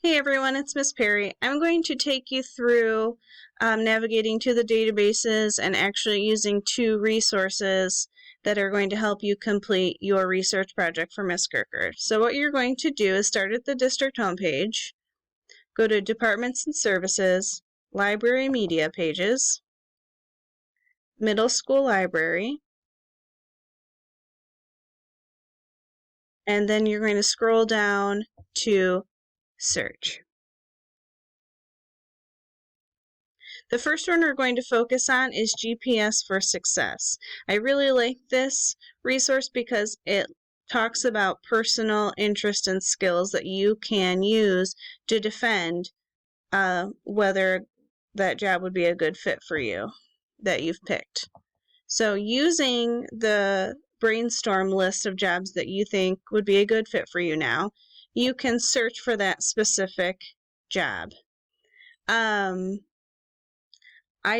Hey everyone, it's Miss Perry. I'm going to take you through navigating to the databases and actually using two resources that are going to help you complete your research project for Miss Kirker. So what you're going to do is start at the district homepage, go to Departments and Services, Library Media pages, Middle School Library, and then you're going to scroll down to Search. The first one we're going to focus on is GPS for Success. I really like this resource because it talks about personal interest and skills that you can use to defend whether that job would be a good fit for you that you've picked. So using the brainstorm list of jobs that you think would be a good fit for you now, you can search for that specific job. I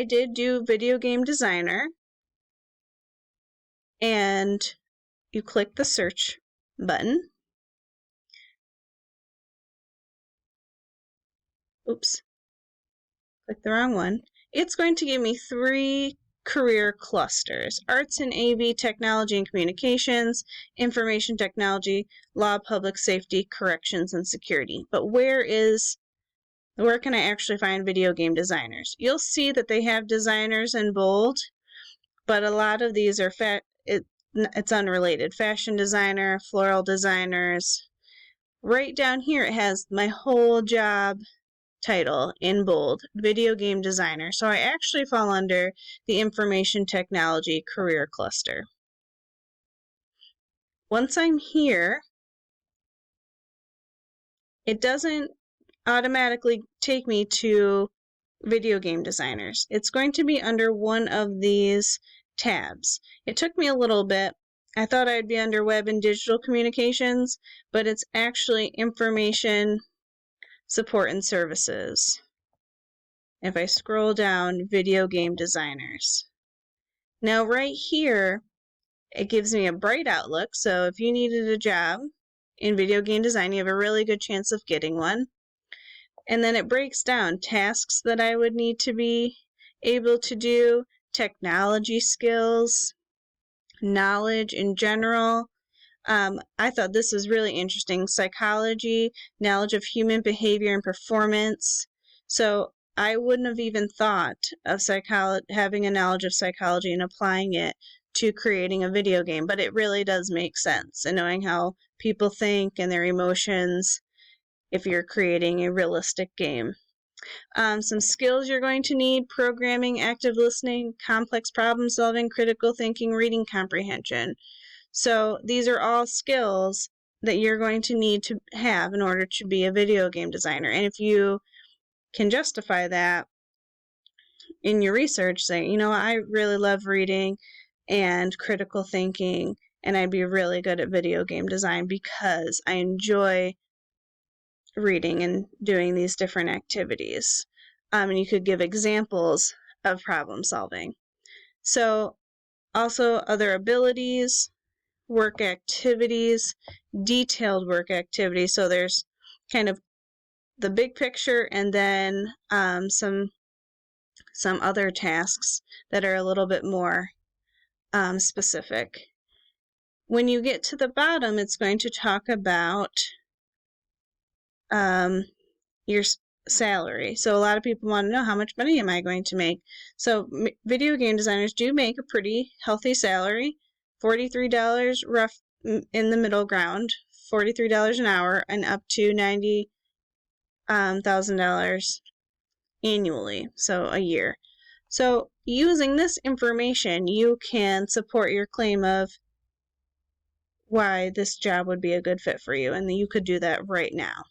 did do video game designer, and you click the search button. Oops, click the wrong one. It's going to give me 3 career clusters: arts and AV, technology and communications, information technology, law, public safety, corrections, and security. But where can I actually find video game designers? You'll see that they have designers in bold, but a lot of these are it's unrelated. Fashion designer, floral designers. Right down here it has my whole job title in bold, video game designer. So I actually fall under the information technology career cluster. Once I'm here, it doesn't automatically take me to video game designers. It's going to be under one of these tabs. It took me a little bit. I thought I'd be under web and digital communications, but it's actually information support and services. If I scroll down, video game designers. Now right here, it gives me a bright outlook. So if you needed a job in video game design, you have a really good chance of getting one. And then it breaks down tasks that I would need to be able to do, technology skills, knowledge in general. I thought this was really interesting. Psychology, knowledge of human behavior and performance. So I wouldn't have even thought of having a knowledge of psychology and applying it to creating a video game, but it really does make sense, and knowing how people think and their emotions if you're creating a realistic game. Some skills you're going to need: programming, active listening, complex problem solving, critical thinking, reading comprehension. So these are all skills that you're going to need to have in order to be a video game designer. And if you can justify that in your research, say, you know, I really love reading and critical thinking, and I'd be really good at video game design because I enjoy reading and doing these different activities. And you could give examples of problem solving. So also other abilities, work activities, detailed work activities. So there's kind of the big picture, and then some other tasks that are a little bit more specific. When you get to the bottom, it's going to talk about your salary. So a lot of people want to know, how much money am I going to make? So video game designers do make a pretty healthy salary, $43 rough in the middle ground, $43 an hour, and up to $90,000 annually, so a year. So using this information, you can support your claim of why this job would be a good fit for you, and you could do that right now.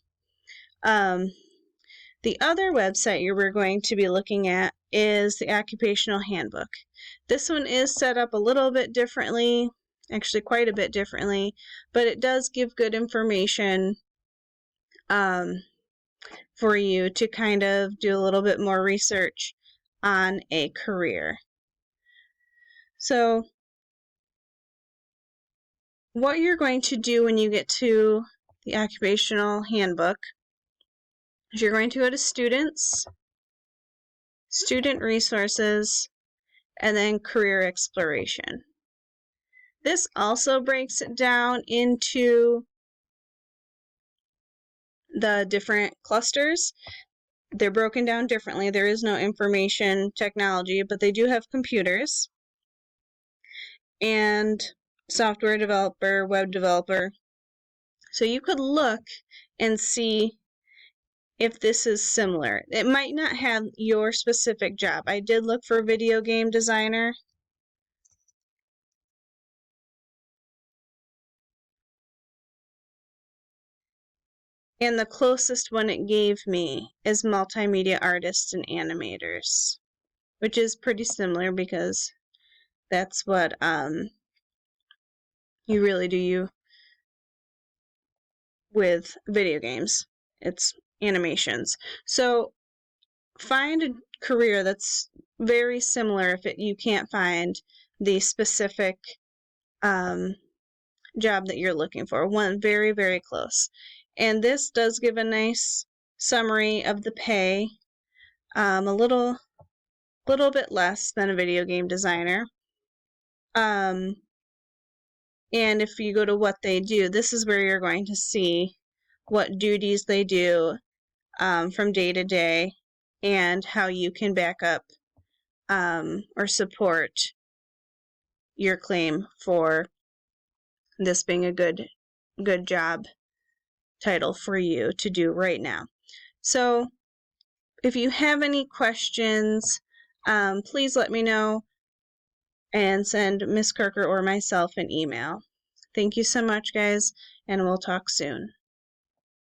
The other website we're going to be looking at is the Occupational Handbook. This one is set up a little bit differently, actually quite a bit differently, but it does give good information for you to kind of do a little bit more research on a career. So what you're going to do when you get to the Occupational Handbook you're going to go to Students, Student Resources, and then Career Exploration. This also breaks it down into the different clusters. They're broken down differently. There is no information technology, but they do have computers and software developer, web developer. So you could look and see if this is similar. It might not have your specific job. I did look for video game designer. And the closest one it gave me is multimedia artists and animators, which is pretty similar because that's what you really do with video games. It's animations. So find a career that's very similar if you can't find the specific job that you're looking for. One very, very close. And this does give a nice summary of the pay, a little bit less than a video game designer. And if you go to what they do, this is where you're going to see what duties they do from day to day and how you can back up or support your claim for this being a good job title for you to do right now. So if you have any questions, please let me know and send Miss Kirker or myself an email. Thank you so much, guys, and we'll talk soon.